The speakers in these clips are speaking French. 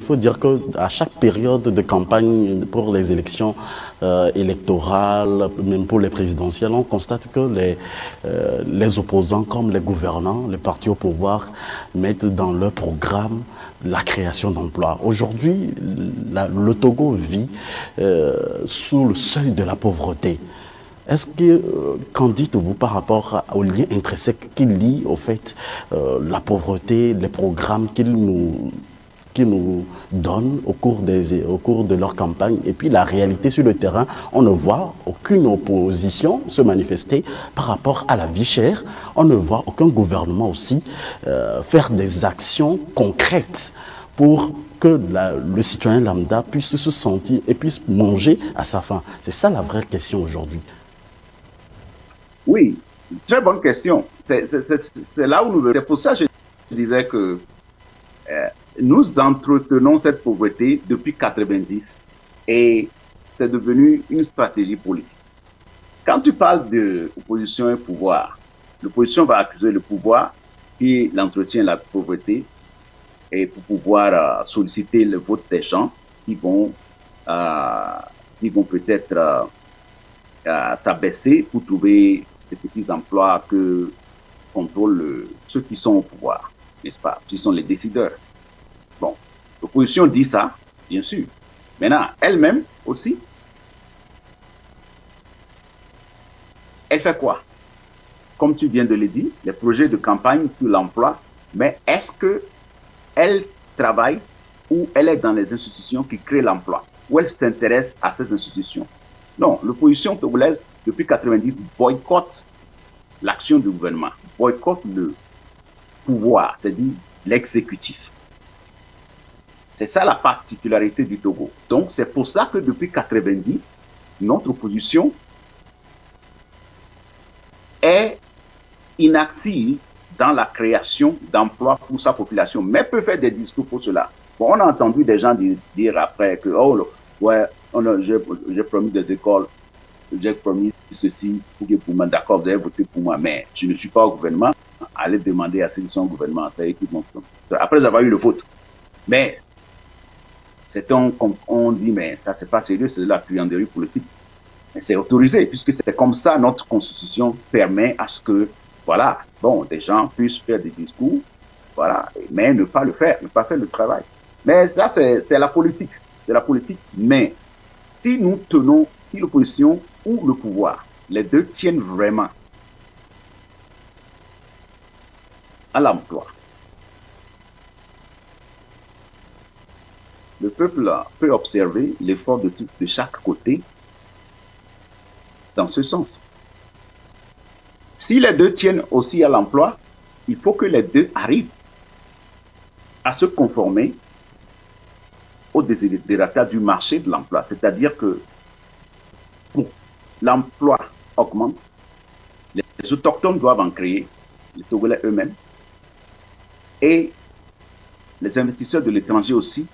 faut dire qu'à chaque période de campagne pour les élections électorales, même pour les présidentielles, on constate que les opposants comme les gouvernants, les partis au pouvoir, mettent dans leur programme la création d'emplois. Aujourd'hui, le Togo vit sous le seuil de la pauvreté. Est-ce que, qu'en dites-vous par rapport au lien intrinsèque qui lie au fait la pauvreté, les programmes qu'ils nous donnent au cours de leur campagne et puis la réalité sur le terrain, on ne voit aucune opposition se manifester par rapport à la vie chère, on ne voit aucun gouvernement aussi faire des actions concrètes pour que le citoyen lambda puisse se sentir et puisse manger à sa faim. C'est ça la vraie question aujourd'hui. Oui, très bonne question. C'est là où nous... C'est pour ça que je disais que nous entretenons cette pauvreté depuis 90 et c'est devenu une stratégie politique. Quand tu parles d'opposition et pouvoir, l'opposition va accuser le pouvoir qui l'entretient la pauvreté et pour pouvoir solliciter le vote des gens qui vont peut-être s'abaisser pour trouver des petits emplois que contrôlent ceux qui sont au pouvoir, n'est-ce pas, qui sont les décideurs. Bon, l'opposition dit ça, bien sûr. Maintenant, elle-même aussi, elle fait quoi? Comme tu viens de le dire, les projets de campagne sur l'emploi, mais est-ce qu'elle travaille ou elle est dans les institutions qui créent l'emploi, ou elle s'intéresse à ces institutions? Non, l'opposition togolaise, depuis 1990, boycotte l'action du gouvernement, boycotte le pouvoir, c'est-à-dire l'exécutif. C'est ça la particularité du Togo. Donc, c'est pour ça que depuis 1990, notre opposition est inactive dans la création d'emplois pour sa population, mais peut faire des discours pour cela. Bon, on a entendu des gens dire après que, oh, ouais, j'ai promis des écoles, j'ai promis ceci, pour moi, d'accord, vous avez voté pour moi, mais je ne suis pas au gouvernement, allez demander à ceux qui sont au gouvernement, après avoir eu le vote. Mais, on dit, mais ça, c'est pas sérieux, c'est de la clienderie politique. Mais c'est autorisé, puisque c'est comme ça, notre constitution permet à ce que, voilà, bon, des gens puissent faire des discours, voilà, mais ne pas le faire, ne pas faire le travail. Mais ça, c'est la politique. C'est la politique. Mais si nous tenons, si l'opposition ou le pouvoir, les deux tiennent vraiment à l'emploi, le peuple peut observer l'effort de chaque côté dans ce sens. Si les deux tiennent aussi à l'emploi, il faut que les deux arrivent à se conformer au desiderata du marché de l'emploi. C'est-à-dire que pour l'emploi augmente, les autochtones doivent en créer, les Togolais eux-mêmes, et les investisseurs de l'étranger aussi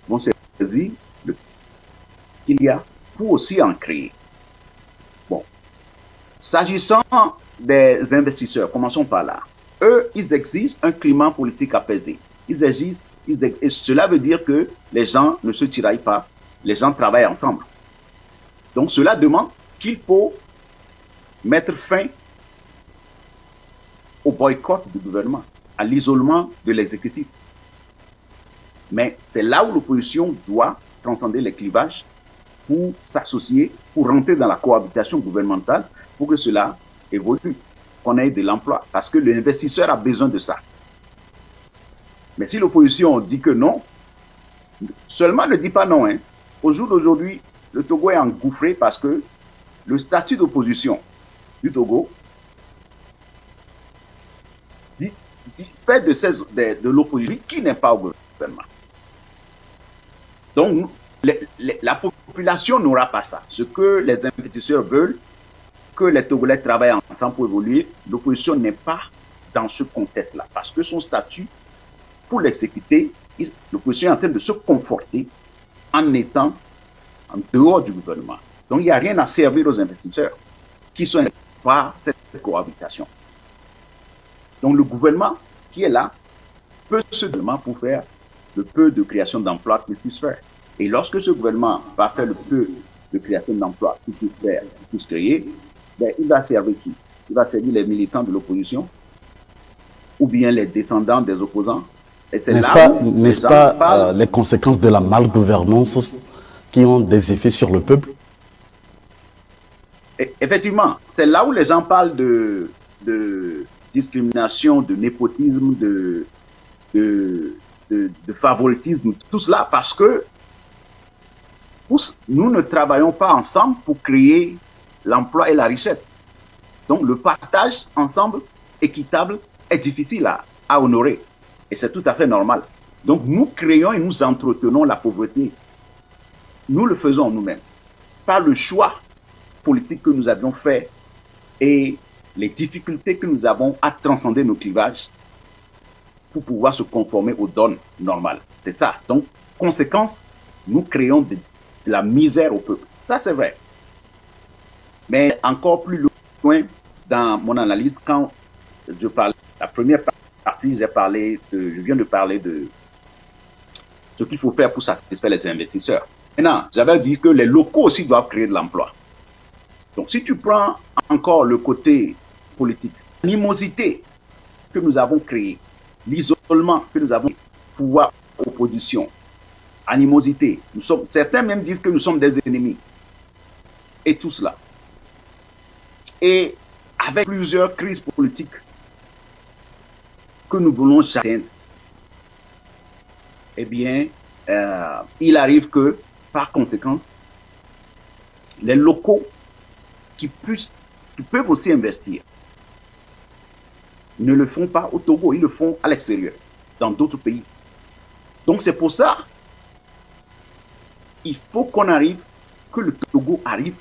vont saisir qu'il y a pour aussi en créer. Bon, s'agissant des investisseurs, commençons par là. Eux, ils exigent un climat politique apaisé. Et cela veut dire que les gens ne se tiraillent pas, les gens travaillent ensemble. Donc cela demande qu'il faut mettre fin au boycott du gouvernement, à l'isolement de l'exécutif. Mais c'est là où l'opposition doit transcender les clivages pour s'associer, pour rentrer dans la cohabitation gouvernementale, pour que cela évolue, qu'on ait de l'emploi. Parce que l'investisseur a besoin de ça. Mais si l'opposition dit que non, seulement ne dit pas non. Hein. Au jour d'aujourd'hui, le Togo est engouffré parce que le statut d'opposition du Togo fait de l'opposition qui n'est pas au gouvernement. Donc, la population n'aura pas ça. Ce que les investisseurs veulent, que les Togolais travaillent ensemble pour évoluer, l'opposition n'est pas dans ce contexte-là. Parce que son statut, pour l'exécuter, l'opposition est en train de se conforter en étant en dehors du gouvernement. Donc, il n'y a rien à servir aux investisseurs qui sont par cette cohabitation. Donc, le gouvernement qui est là peut se demander pour faire le peu de création d'emplois qu'il puisse faire. Et lorsque ce gouvernement va faire le peu de création d'emplois qu'il puisse faire, qu'il puisse créer, ben, il va servir qui? Il va servir les militants de l'opposition ou bien les descendants des opposants. N'est-ce pas les conséquences de la malgouvernance qui ont des effets sur le peuple? Effectivement, c'est là où les gens parlent de discrimination, de népotisme, de favoritisme, tout cela, parce que nous ne travaillons pas ensemble pour créer l'emploi et la richesse. Donc le partage ensemble, équitable, est difficile à honorer. Et c'est tout à fait normal. Donc nous créons et nous entretenons la pauvreté. Nous le faisons nous-mêmes, par le choix politique que nous avions fait et les difficultés que nous avons à transcender nos clivages pour pouvoir se conformer aux donnes normales. C'est ça. Donc, conséquence, nous créons de la misère au peuple. Ça, c'est vrai. Mais encore plus loin dans mon analyse, quand je parle, la première partie, je viens de parler de ce qu'il faut faire pour satisfaire les investisseurs. Maintenant, j'avais dit que les locaux aussi doivent créer de l'emploi. Donc, si tu prends encore le côté politique, l'animosité que nous avons créée, l'isolement que nous avons, pouvoir, opposition, animosité, certains même disent que nous sommes des ennemis. Et tout cela. Et avec plusieurs crises politiques que nous voulons atteindre, eh bien, il arrive que, par conséquent, les locaux qui peuvent aussi investir ne le font pas au Togo, ils le font à l'extérieur, dans d'autres pays. Donc c'est pour ça, il faut que le Togo arrive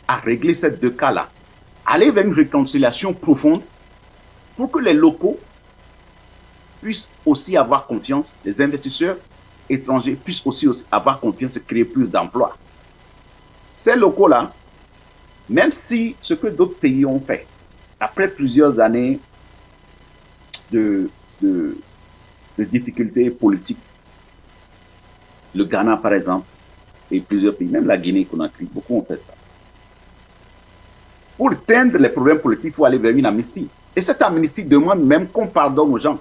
à régler ces deux cas-là, aller vers une réconciliation profonde pour que les locaux puissent aussi avoir confiance, les investisseurs étrangers puissent aussi avoir confiance et créer plus d'emplois. Ces locaux-là, même si ce que d'autres pays ont fait, après plusieurs années de difficultés politiques, le Ghana par exemple, et plusieurs pays, même la Guinée-Conakry, beaucoup ont fait ça. Pour atteindre les problèmes politiques, il faut aller vers une amnistie. Et cette amnistie demande même qu'on pardonne aux gens.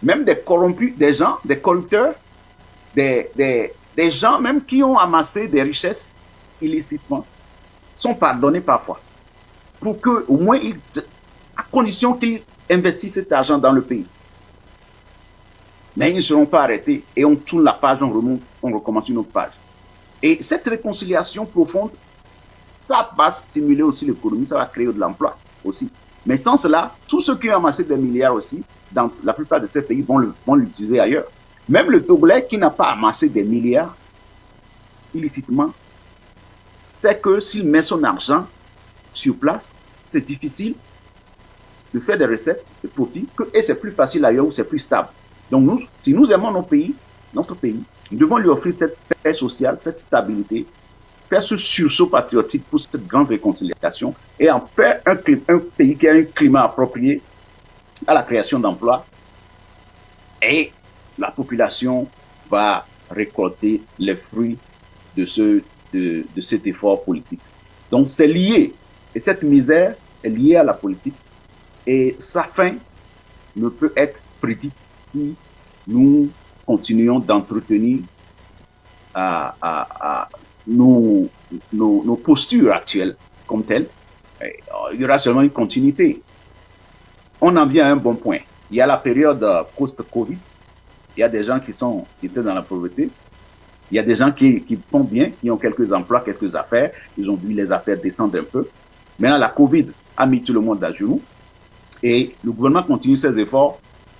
Même des corrompus, des gens, des corrupteurs, des gens même qui ont amassé des richesses illicitement, sont pardonnés parfois. Pour que, au moins, à condition qu'ils investissent cet argent dans le pays. Mais ils ne seront pas arrêtés et on tourne la page, on remonte, on recommence une autre page. Et cette réconciliation profonde, ça va stimuler aussi l'économie, ça va créer de l'emploi aussi. Mais sans cela, tous ceux qui ont amassé des milliards aussi, dans la plupart de ces pays, vont l'utiliser ailleurs. Même le Togolais qui n'a pas amassé des milliards illicitement, sait que s'il met son argent sur place, c'est difficile de faire des recettes, de profit, et c'est plus facile ailleurs où c'est plus stable. Donc nous, si nous aimons notre pays, nous devons lui offrir cette paix sociale, cette stabilité, faire ce sursaut patriotique pour cette grande réconciliation et en faire un pays qui a un climat approprié à la création d'emplois. Et la population va récolter les fruits de cet effort politique. Donc c'est lié. Et cette misère est liée à la politique. Et sa fin ne peut être prédite si nous continuons d'entretenir nos postures actuelles comme telles. Il y aura seulement une continuité. On en vient à un bon point. Il y a la période post-Covid. Il y a des gens qui étaient dans la pauvreté. Il y a des gens qui font bien, qui ont quelques emplois, quelques affaires. Ils ont vu les affaires descendre un peu. Maintenant, la Covid a mis tout le monde à genoux. Et le gouvernement continue ses efforts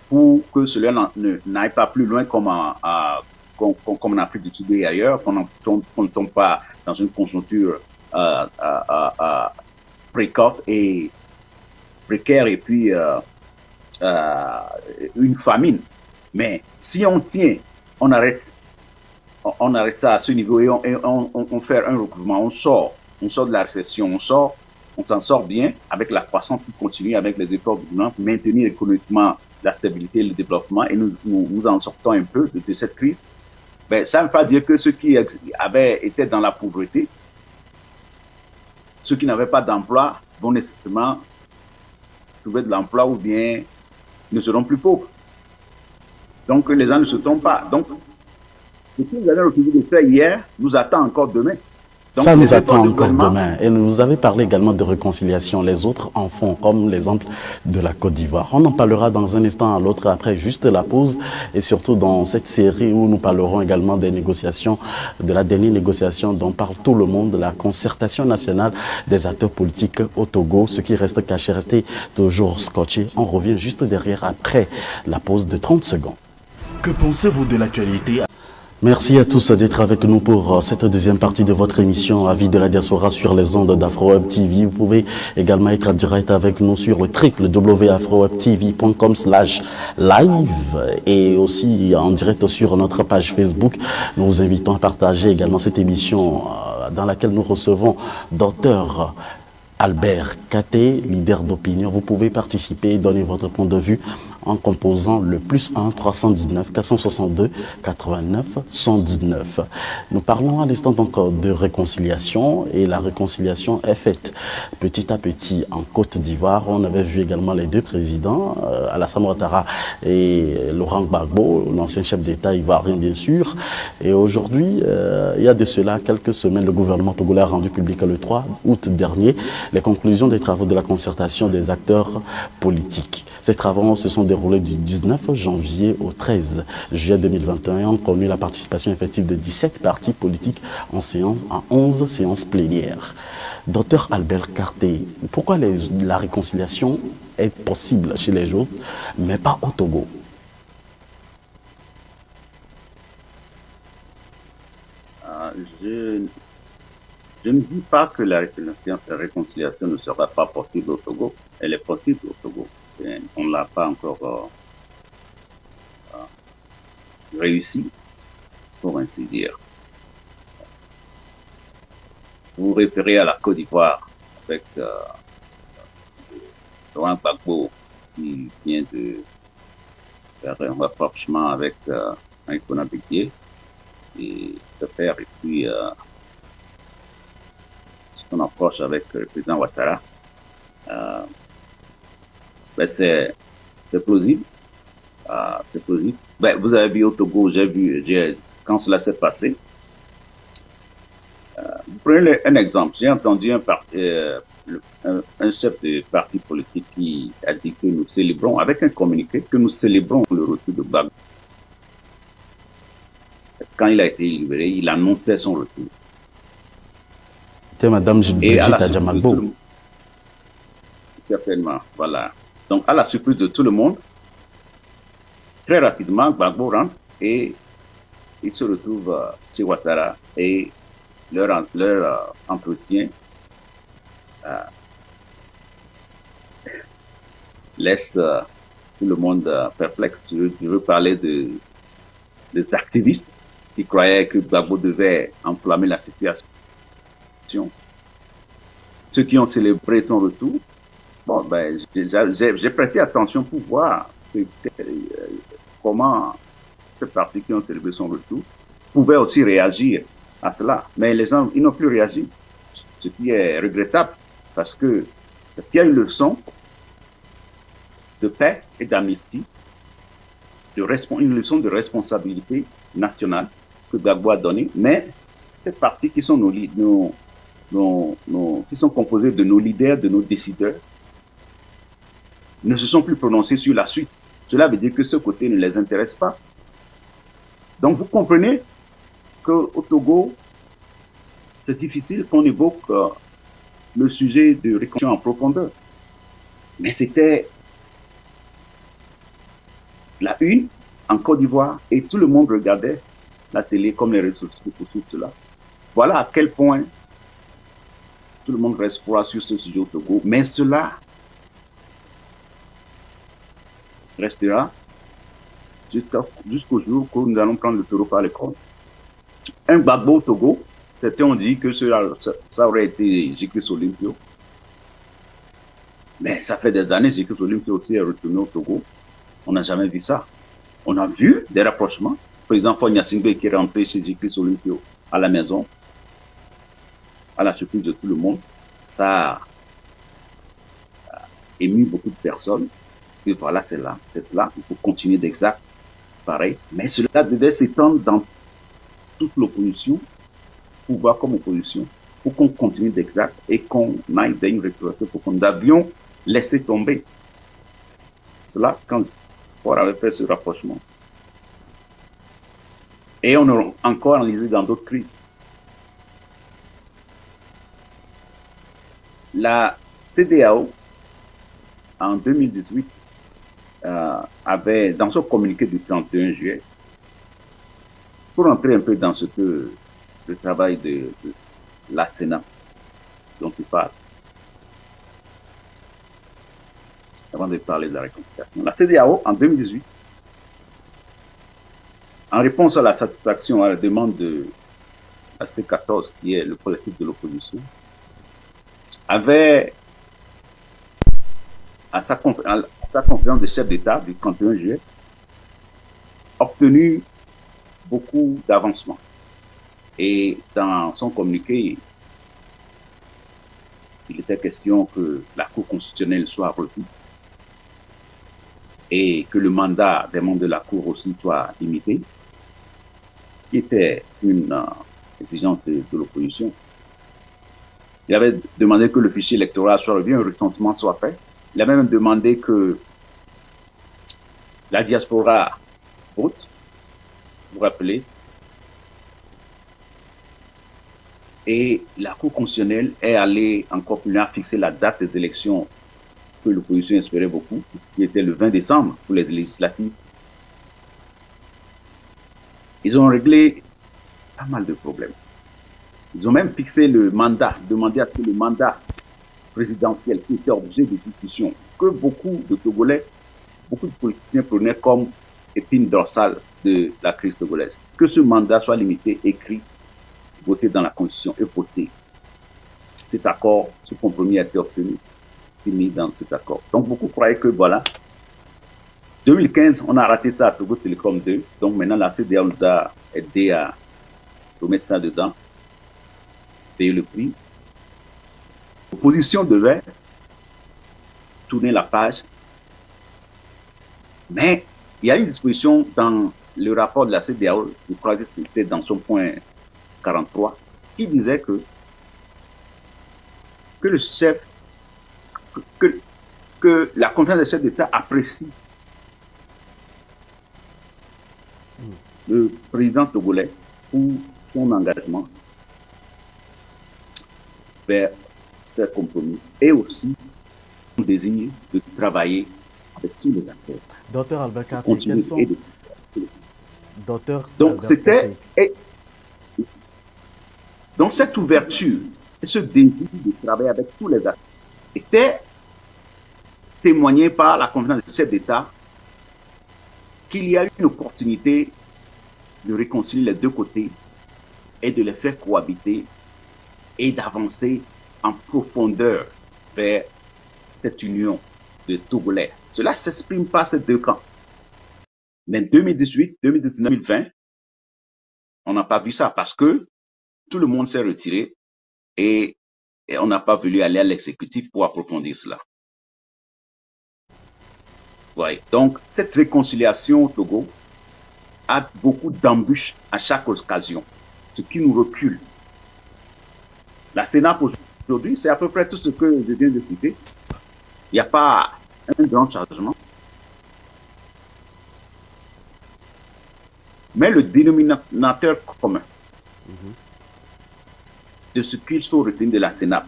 pour que cela n'aille pas plus loin comme en Afrique du Sud et ailleurs, qu'on ne tombe pas dans une conjoncture précoce et précaire et puis une famine. Mais si on tient, on arrête ça à ce niveau et on fait un recouvrement, on sort de la récession, on s'en sort bien avec la croissance qui continue, avec les efforts du gouvernement pour maintenir économiquement la stabilité et le développement, et nous en sortons un peu de cette crise, ben, ça ne veut pas dire que ceux qui avaient été dans la pauvreté, ceux qui n'avaient pas d'emploi, vont nécessairement trouver de l'emploi ou bien ne seront plus pauvres. Donc, les gens ne se trompent pas. Donc, ce que vous avez refusé de faire hier nous attend encore demain. Donc, ça nous attend encore demain. Et vous avez parlé également de réconciliation. Les autres en font, comme l'exemple de la Côte d'Ivoire. On en parlera dans un instant à l'autre, après juste la pause. Et surtout dans cette série où nous parlerons également des négociations, de la dernière négociation dont parle tout le monde, la concertation nationale des acteurs politiques au Togo. Ce qui reste caché, resté toujours scotché. On revient juste derrière, après la pause de 30 secondes. Que pensez-vous de l'actualité ? Merci à tous d'être avec nous pour cette deuxième partie de votre émission Avis de la diaspora sur les ondes d'AfroWeb TV. Vous pouvez également être en direct avec nous sur le www.afrowebtv.com/live et aussi en direct sur notre page Facebook. Nous vous invitons à partager également cette émission dans laquelle nous recevons Dr Albert Katé, leader d'opinion. Vous pouvez participer et donner votre point de vue en composant le +1 319 462 89 119. Nous parlons à l'instant donc de réconciliation, et la réconciliation est faite petit à petit en Côte d'Ivoire. On avait vu également les deux présidents, Alassane Ouattara et Laurent Gbagbo, l'ancien chef d'État ivoirien bien sûr. Et aujourd'hui, il y a de cela quelques semaines, le gouvernement togolais a rendu public le 3 août dernier les conclusions des travaux de la concertation des acteurs politiques. Ces travaux se sont déroulés du 19 janvier au 13 juillet 2021 et ont connu la participation effective de 17 partis politiques en 11 séances plénières. Docteur Albert Katé, pourquoi la réconciliation est possible chez les autres, mais pas au Togo? Je ne dis pas que la réconciliation ne sera pas possible au Togo. Elle est possible au Togo. On ne l'a pas encore réussi, pour ainsi dire. Vous vous référez à la Côte d'Ivoire avec Laurent Gbagbo qui vient de faire un rapprochement avec Aïkouna Bédié et se faire, et puis son approche avec le président Ouattara. Ben c'est plausible. C'est plausible. Ben, vous avez vu au Togo, quand cela s'est passé. Vous prenez un exemple. J'ai entendu un chef de parti politique qui a dit que nous célébrons, avec un communiqué, que nous célébrons le retour de Gbagbo. Quand il a été libéré, il annonçait son retour. C'était Madame Brigitte Adjamagbo. Certainement, voilà. Donc, à la surprise de tout le monde, très rapidement, Gbagbo rentre et il se retrouve chez Ouattara et leur entretien laisse tout le monde perplexe. Je veux parler des activistes qui croyaient que Gbagbo devait enflammer la situation. Ceux qui ont célébré son retour, bon, ben, j'ai prêté attention pour voir comment ces partis qui ont célébré son retour pouvaient aussi réagir à cela. Mais les gens, ils n'ont plus réagi, ce qui est regrettable parce qu'il y a une leçon de paix et d'amnistie, une leçon de responsabilité nationale que Gbagbo a donnée, mais ces partis qui sont qui sont composés de nos leaders, de nos décideurs, ne se sont plus prononcés sur la suite. Cela veut dire que ce côté ne les intéresse pas. Donc vous comprenez qu'au Togo, c'est difficile qu'on évoque le sujet de réconciliation en profondeur. Mais c'était la une en Côte d'Ivoire et tout le monde regardait la télé comme les réseaux sociaux pour tout cela. Voilà à quel point tout le monde reste froid sur ce sujet au Togo. Mais cela restera jusqu'au jour où nous allons prendre le taureau par les cornes. Un Gbagbo au Togo, certains ont dit que ça aurait été Jicris Olympio. Mais ça fait des années que Jicris Olympio aussi est retourné au Togo. On n'a jamais vu ça. On a vu des rapprochements. Le président Faure Gnassingbé qui est rentré chez J.P. Olympio à la maison, à la surprise de tout le monde. Ça a ému beaucoup de personnes. Et voilà, c'est là, c'est cela. Il faut continuer d'exact, pareil. Mais cela devait s'étendre dans toute l'opposition, pouvoir comme opposition, pour qu'on continue d'exact et qu'on aille vers une rétroactivité pour qu'on nous avions laissé tomber. Cela, quand Faure avait fait ce rapprochement. Et on a encore analysé dans d'autres crises. La CEDEAO, en 2018, avait, dans son communiqué du 31 juillet, pour entrer un peu dans ce que le travail de la Sénat dont tu parles, avant de parler de la réconciliation. La CEDEAO, en 2018, en réponse à la satisfaction à la demande de la C14, qui est le collectif de l'opposition, avait, à sa conférence de chefs d'État du 31 juillet, obtenu beaucoup d'avancements. Et dans son communiqué, il était question que la Cour constitutionnelle soit revue et que le mandat des membres de la Cour aussi soit limité, qui était une exigence de l'opposition. Il avait demandé que le fichier électoral soit revu, un recensement soit fait. Il a même demandé que la diaspora vote, vous vous rappelez, et la Cour constitutionnelle est allée encore plus loin à fixer la date des élections que l'opposition espérait beaucoup, qui était le 20 décembre pour les législatives. Ils ont réglé pas mal de problèmes. Ils ont même fixé le mandat, demandé à ce que le mandat présidentiel qui était objet de discussion, que beaucoup de Togolais, beaucoup de politiciens prenaient comme épine dorsale de la crise togolaise, que ce mandat soit limité, écrit, voté dans la Constitution et voté. Cet accord, ce compromis a été obtenu, fini dans cet accord. Donc beaucoup croyaient que voilà, 2015, on a raté ça à Togo Télécom 2, donc maintenant la CEDEAO nous a aidé à remettre ça dedans, payer le prix. L'opposition devait tourner la page, mais il y a une disposition dans le rapport de la CEDEAO, je crois que c'était dans son point 43, qui disait que le chef, que la conférence des chefs d'État apprécie le président togolais pour son engagement vers ces compromis et aussi son désir de travailler avec tous les acteurs. Docteur Albert Kapi, quels sont... Donc c'était... Donc cette ouverture et ce désir de travailler avec tous les acteurs était témoigné par la conférence des chefs d'État qu'il y a une opportunité de réconcilier les deux côtés et de les faire cohabiter et d'avancer en profondeur vers cette union de Togolais. Cela ne s'exprime pas ces deux camps. Mais 2018, 2019, 2020, on n'a pas vu ça parce que tout le monde s'est retiré et on n'a pas voulu aller à l'exécutif pour approfondir cela. Ouais. Donc, cette réconciliation au Togo a beaucoup d'embûches à chaque occasion, ce qui nous recule. La Sénat aujourd'hui, c'est à peu près tout ce que je viens de citer. Il n'y a pas un grand changement. Mais le dénominateur commun de ce qu'il faut retenir de la Sénat,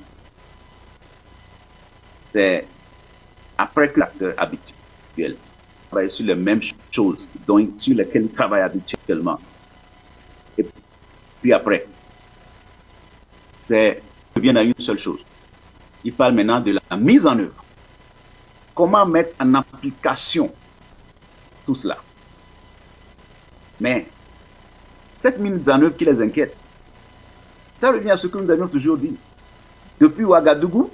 c'est après que l'acteur habituel travaille sur les mêmes choses sur lesquelles il travaille habituellement. Et puis après, c'est revient à une seule chose. Il parle maintenant de la mise en œuvre. Comment mettre en application tout cela? Mais cette mise en œuvre qui les inquiète, ça revient à ce que nous avions toujours dit. Depuis Ouagadougou,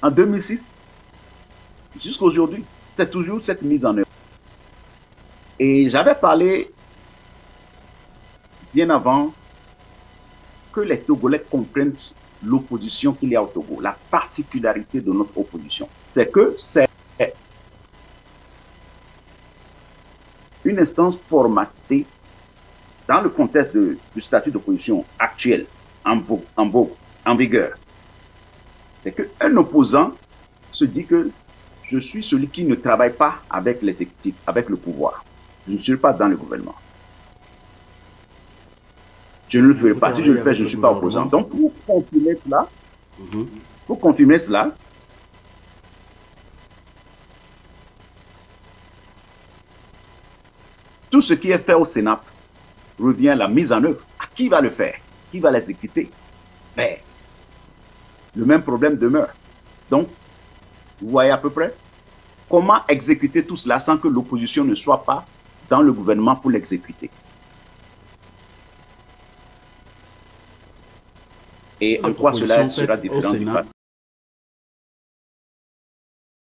en 2006, jusqu'à aujourd'hui, c'est toujours cette mise en œuvre. Et j'avais parlé bien avant que les Togolais comprennent l'opposition qu'il y a au Togo. La particularité de notre opposition, c'est que c'est une instance formatée dans le contexte du statut d'opposition actuel, en vigueur. C'est qu'un opposant se dit que je suis celui qui ne travaille pas avec l'exécutif, avec le pouvoir. Je ne suis pas dans le gouvernement. Je ne le ferai pas. Si je le fais, je ne suis pas opposant. Donc, pour confirmer cela, tout ce qui est fait au Sénat revient à la mise en œuvre. À qui va le faire? Qui va l'exécuter? Mais le même problème demeure. Donc, vous voyez à peu près comment exécuter tout cela sans que l'opposition ne soit pas dans le gouvernement pour l'exécuter. Et en quoi cela sera différent du